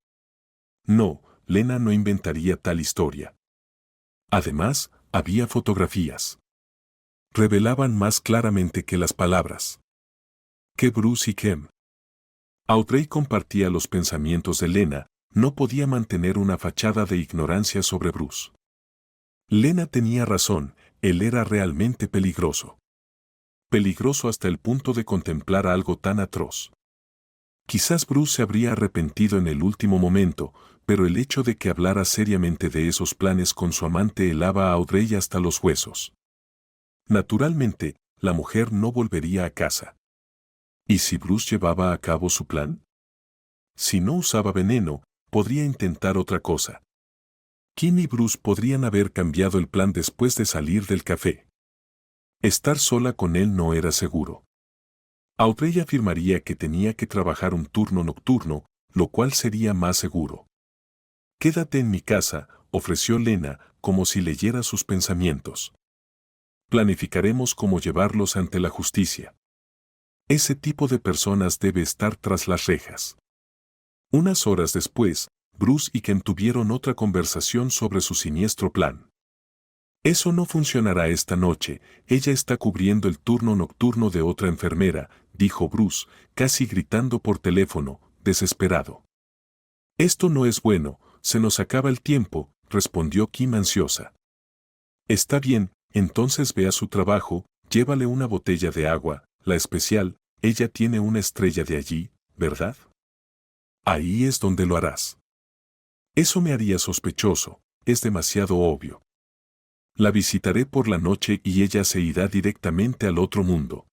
No, Lena no inventaría tal historia. Además, había fotografías. Revelaban más claramente que las palabras. Que Bruce y Kim. Audrey compartía los pensamientos de Lena, no podía mantener una fachada de ignorancia sobre Bruce. Lena tenía razón, él era realmente peligroso. peligroso hasta el punto de contemplar algo tan atroz. Quizás Bruce se habría arrepentido en el último momento, pero el hecho de que hablara seriamente de esos planes con su amante helaba a Audrey hasta los huesos. Naturalmente, la mujer no volvería a casa. ¿Y si Bruce llevaba a cabo su plan? Si no usaba veneno, podría intentar otra cosa. Kim y Bruce podrían haber cambiado el plan después de salir del café. Estar sola con él no era seguro. Audrey afirmaría que tenía que trabajar un turno nocturno, lo cual sería más seguro. Quédate en mi casa, ofreció Lena, como si leyera sus pensamientos. Planificaremos cómo llevarlos ante la justicia. Ese tipo de personas debe estar tras las rejas. Unas horas después, Bruce y Ken tuvieron otra conversación sobre su siniestro plan. Eso no funcionará esta noche, ella está cubriendo el turno nocturno de otra enfermera, dijo Bruce, casi gritando por teléfono, desesperado. Esto no es bueno, se nos acaba el tiempo, respondió Kim ansiosa. Está bien, entonces ve a su trabajo, llévale una botella de agua, la especial, ella tiene una estrella de allí, ¿verdad? Ahí es donde lo harás. Eso me haría sospechoso, es demasiado obvio. La visitaré por la noche y ella se irá directamente al otro mundo.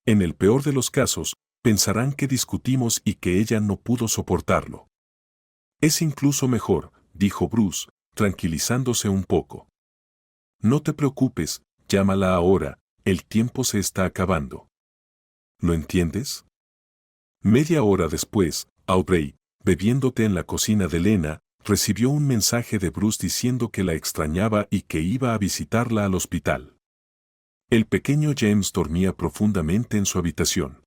En el peor de los casos, pensarán que discutimos y que ella no pudo soportarlo. Es incluso mejor, dijo Bruce, tranquilizándose un poco. No te preocupes, llámala ahora, el tiempo se está acabando. ¿Lo entiendes? Media hora después, Audrey, bebiendo té en la cocina de Lena, recibió un mensaje de Bruce diciendo que la extrañaba y que iba a visitarla al hospital. El pequeño James dormía profundamente en su habitación.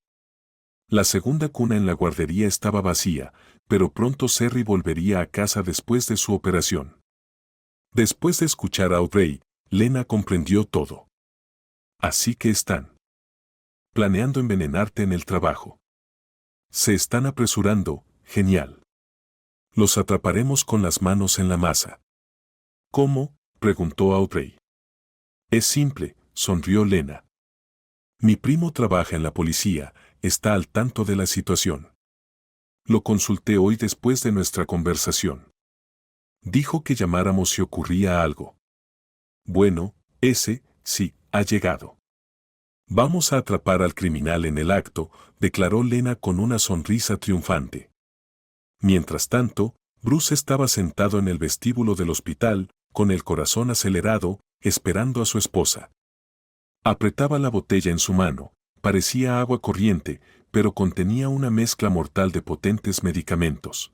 La segunda cuna en la guardería estaba vacía, pero pronto Cerry volvería a casa después de su operación. Después de escuchar a Audrey, Lena comprendió todo. Así que están planeando envenenarte en el trabajo. Se están apresurando, genial. Los atraparemos con las manos en la masa. ¿Cómo?, preguntó Audrey. Es simple, sonrió Lena. Mi primo trabaja en la policía, está al tanto de la situación. Lo consulté hoy después de nuestra conversación. Dijo que llamáramos si ocurría algo. Bueno, sí, ha llegado. Vamos a atrapar al criminal en el acto, declaró Lena con una sonrisa triunfante. Mientras tanto, Bruce estaba sentado en el vestíbulo del hospital, con el corazón acelerado, esperando a su esposa. Apretaba la botella en su mano, parecía agua corriente, pero contenía una mezcla mortal de potentes medicamentos.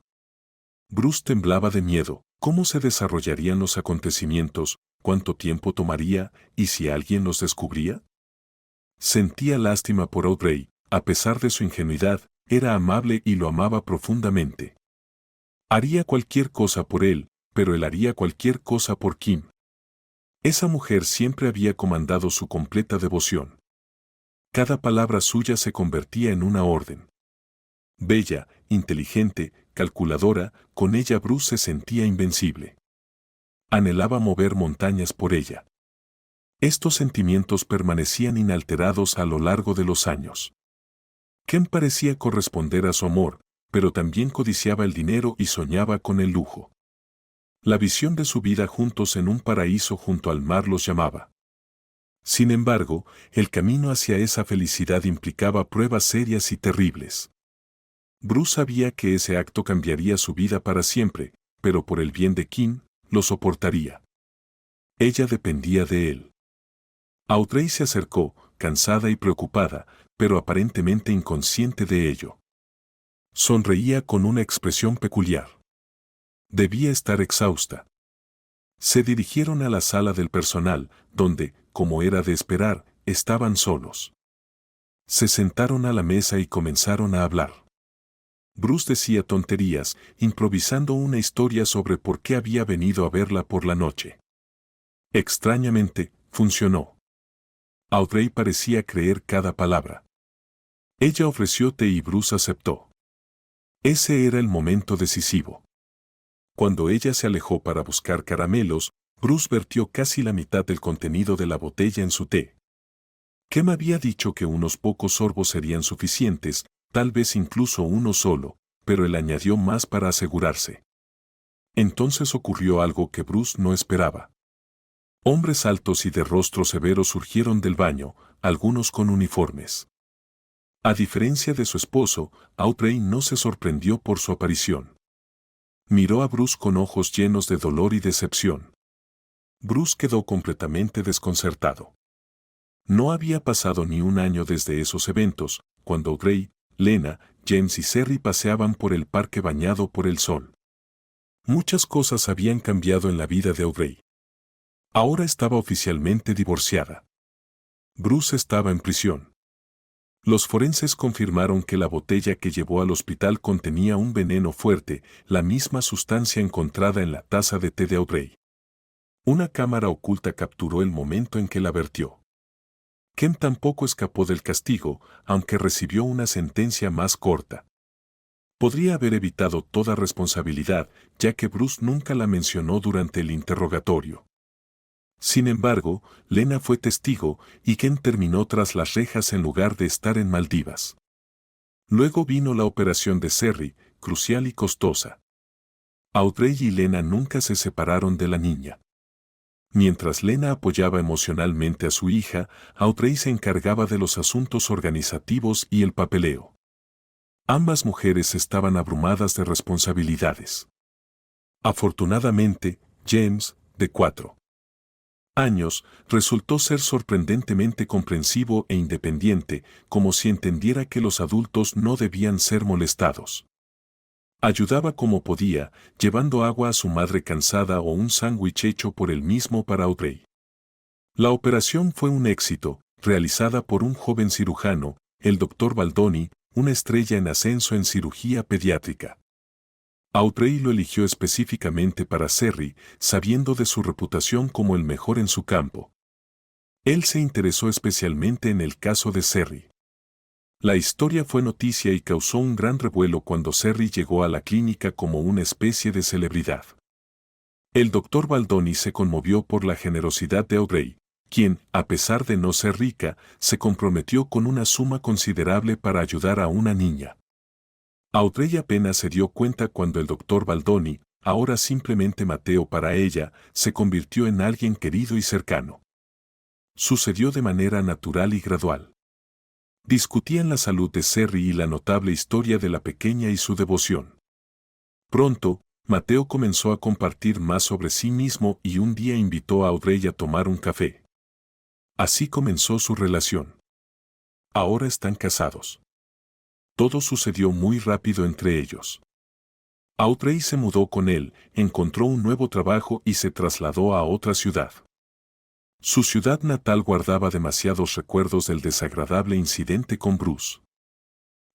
Bruce temblaba de miedo. ¿Cómo se desarrollarían los acontecimientos? ¿Cuánto tiempo tomaría? ¿Y si alguien los descubría? Sentía lástima por Audrey, a pesar de su ingenuidad, era amable y lo amaba profundamente. Haría cualquier cosa por él, pero él haría cualquier cosa por Kim. Esa mujer siempre había comandado su completa devoción. Cada palabra suya se convertía en una orden. Bella, inteligente, calculadora, con ella Bruce se sentía invencible. Anhelaba mover montañas por ella. Estos sentimientos permanecían inalterados a lo largo de los años. Ken parecía corresponder a su amor, pero también codiciaba el dinero y soñaba con el lujo. La visión de su vida juntos en un paraíso junto al mar los llamaba. Sin embargo, el camino hacia esa felicidad implicaba pruebas serias y terribles. Bruce sabía que ese acto cambiaría su vida para siempre, pero por el bien de Kim, lo soportaría. Ella dependía de él. Audrey se acercó, cansada y preocupada, pero aparentemente inconsciente de ello. Sonreía con una expresión peculiar. Debía estar exhausta. Se dirigieron a la sala del personal, donde, como era de esperar, estaban solos. Se sentaron a la mesa y comenzaron a hablar. Bruce decía tonterías, improvisando una historia sobre por qué había venido a verla por la noche. Extrañamente, funcionó. Audrey parecía creer cada palabra. Ella ofreció té y Bruce aceptó. Ese era el momento decisivo. Cuando ella se alejó para buscar caramelos, Bruce vertió casi la mitad del contenido de la botella en su té. Kem había dicho que unos pocos sorbos serían suficientes, tal vez incluso uno solo, pero él añadió más para asegurarse. Entonces ocurrió algo que Bruce no esperaba. Hombres altos y de rostro severo surgieron del baño, algunos con uniformes. A diferencia de su esposo, Audrey no se sorprendió por su aparición. Miró a Bruce con ojos llenos de dolor y decepción. Bruce quedó completamente desconcertado. No había pasado ni un año desde esos eventos, cuando Audrey, Lena, James y Cerry paseaban por el parque bañado por el sol. Muchas cosas habían cambiado en la vida de Audrey. Ahora estaba oficialmente divorciada. Bruce estaba en prisión. Los forenses confirmaron que la botella que llevó al hospital contenía un veneno fuerte, la misma sustancia encontrada en la taza de té de Audrey. Una cámara oculta capturó el momento en que la vertió. Kem tampoco escapó del castigo, aunque recibió una sentencia más corta. Podría haber evitado toda responsabilidad, ya que Bruce nunca la mencionó durante el interrogatorio. Sin embargo, Lena fue testigo y Kem terminó tras las rejas en lugar de estar en Maldivas. Luego vino la operación de Cerry, crucial y costosa. Audrey y Lena nunca se separaron de la niña. Mientras Lena apoyaba emocionalmente a su hija, Audrey se encargaba de los asuntos organizativos y el papeleo. Ambas mujeres estaban abrumadas de responsabilidades. Afortunadamente, James, de 4 años, resultó ser sorprendentemente comprensivo e independiente, como si entendiera que los adultos no debían ser molestados. Ayudaba como podía, llevando agua a su madre cansada o un sándwich hecho por él mismo para Audrey. La operación fue un éxito, realizada por un joven cirujano, el Dr. Baldoni, una estrella en ascenso en cirugía pediátrica. Audrey lo eligió específicamente para Cerry, sabiendo de su reputación como el mejor en su campo. Él se interesó especialmente en el caso de Cerry. La historia fue noticia y causó un gran revuelo cuando Cerry llegó a la clínica como una especie de celebridad. El Dr. Baldoni se conmovió por la generosidad de Audrey, quien, a pesar de no ser rica, se comprometió con una suma considerable para ayudar a una niña. Audrey apenas se dio cuenta cuando el Dr. Baldoni, ahora simplemente Mateo para ella, se convirtió en alguien querido y cercano. Sucedió de manera natural y gradual. Discutían la salud de Cerry y la notable historia de la pequeña y su devoción. Pronto, Mateo comenzó a compartir más sobre sí mismo y un día invitó a Audrey a tomar un café. Así comenzó su relación. Ahora están casados. Todo sucedió muy rápido entre ellos. Audrey se mudó con él, encontró un nuevo trabajo y se trasladó a otra ciudad. Su ciudad natal guardaba demasiados recuerdos del desagradable incidente con Bruce.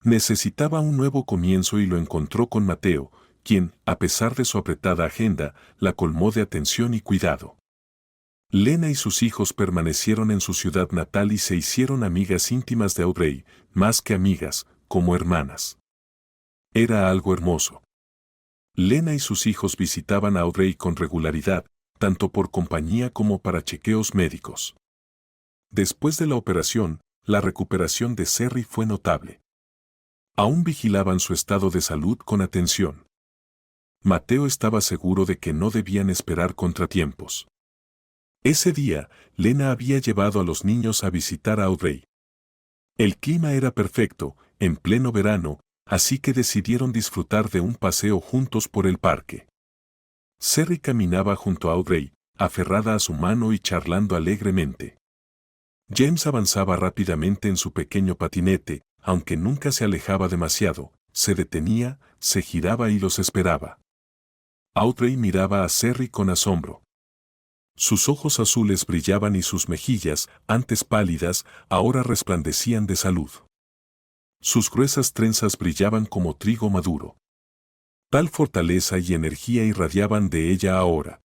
Necesitaba un nuevo comienzo y lo encontró con Mateo, quien, a pesar de su apretada agenda, la colmó de atención y cuidado. Lena y sus hijos permanecieron en su ciudad natal y se hicieron amigas íntimas de Audrey, más que amigas, como hermanas. Era algo hermoso. Lena y sus hijos visitaban a Audrey con regularidad, tanto por compañía como para chequeos médicos. Después de la operación, la recuperación de Cerry fue notable. Aún vigilaban su estado de salud con atención. Mateo estaba seguro de que no debían esperar contratiempos. Ese día, Lena había llevado a los niños a visitar a Audrey. El clima era perfecto, en pleno verano, así que decidieron disfrutar de un paseo juntos por el parque. Cerry caminaba junto a Audrey, aferrada a su mano y charlando alegremente. James avanzaba rápidamente en su pequeño patinete, aunque nunca se alejaba demasiado, se detenía, se giraba y los esperaba. Audrey miraba a Cerry con asombro. Sus ojos azules brillaban y sus mejillas, antes pálidas, ahora resplandecían de salud. Sus gruesas trenzas brillaban como trigo maduro. Tal fortaleza y energía irradiaban de ella ahora.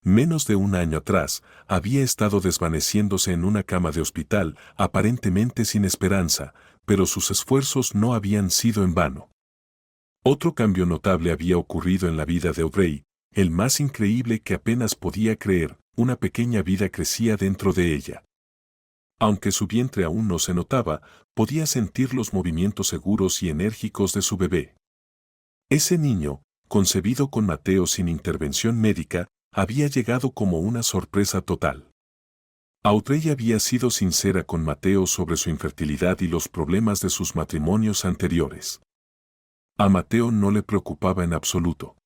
Menos de un año atrás, había estado desvaneciéndose en una cama de hospital, aparentemente sin esperanza, pero sus esfuerzos no habían sido en vano. Otro cambio notable había ocurrido en la vida de Audrey, el más increíble que apenas podía creer, una pequeña vida crecía dentro de ella. Aunque su vientre aún no se notaba, podía sentir los movimientos seguros y enérgicos de su bebé. Ese niño, concebido con Mateo sin intervención médica, había llegado como una sorpresa total. Audrey había sido sincera con Mateo sobre su infertilidad y los problemas de sus matrimonios anteriores. A Mateo no le preocupaba en absoluto.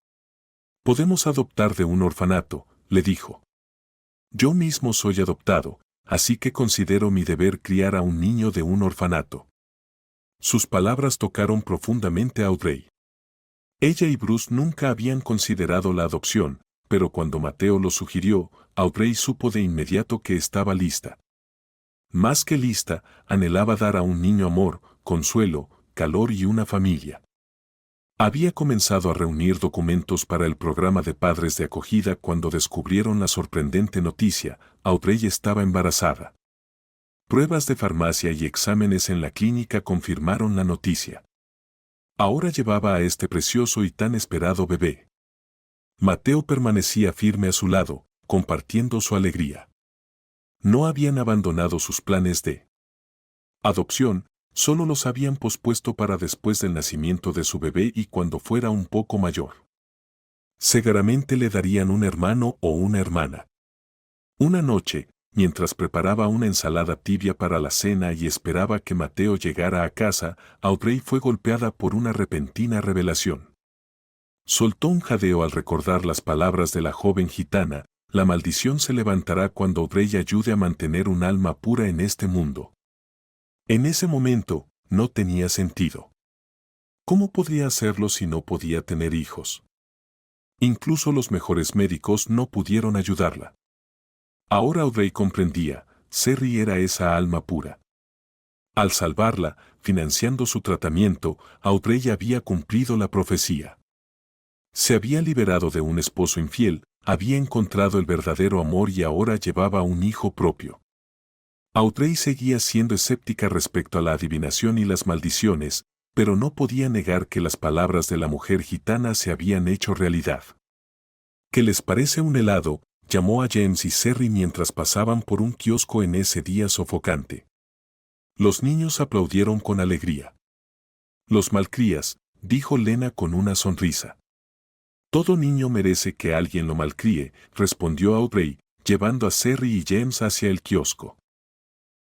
«Podemos adoptar de un orfanato», le dijo. «Yo mismo soy adoptado, así que considero mi deber criar a un niño de un orfanato». Sus palabras tocaron profundamente a Audrey. Ella y Bruce nunca habían considerado la adopción, pero cuando Mateo lo sugirió, Audrey supo de inmediato que estaba lista. Más que lista, anhelaba dar a un niño amor, consuelo, calor y una familia. Había comenzado a reunir documentos para el programa de padres de acogida cuando descubrieron la sorprendente noticia: Audrey estaba embarazada. Pruebas de farmacia y exámenes en la clínica confirmaron la noticia. Ahora llevaba a este precioso y tan esperado bebé. Mateo permanecía firme a su lado, compartiendo su alegría. No habían abandonado sus planes de adopción, solo los habían pospuesto para después del nacimiento de su bebé y cuando fuera un poco mayor. Seguramente le darían un hermano o una hermana. Una noche, mientras preparaba una ensalada tibia para la cena y esperaba que Mateo llegara a casa, Audrey fue golpeada por una repentina revelación. Soltó un jadeo al recordar las palabras de la joven gitana: «La maldición se levantará cuando Audrey ayude a mantener un alma pura en este mundo». En ese momento, no tenía sentido. ¿Cómo podría hacerlo si no podía tener hijos? Incluso los mejores médicos no pudieron ayudarla. Ahora Audrey comprendía: Cerri era esa alma pura. Al salvarla, financiando su tratamiento, Audrey había cumplido la profecía. Se había liberado de un esposo infiel, había encontrado el verdadero amor y ahora llevaba un hijo propio. Audrey seguía siendo escéptica respecto a la adivinación y las maldiciones, pero no podía negar que las palabras de la mujer gitana se habían hecho realidad. «¿Qué les parece un helado?», llamó a James y Cerri mientras pasaban por un kiosco en ese día sofocante. Los niños aplaudieron con alegría. «Los malcrías», dijo Lena con una sonrisa. «Todo niño merece que alguien lo malcríe», respondió Audrey, llevando a Cerri y James hacia el kiosco.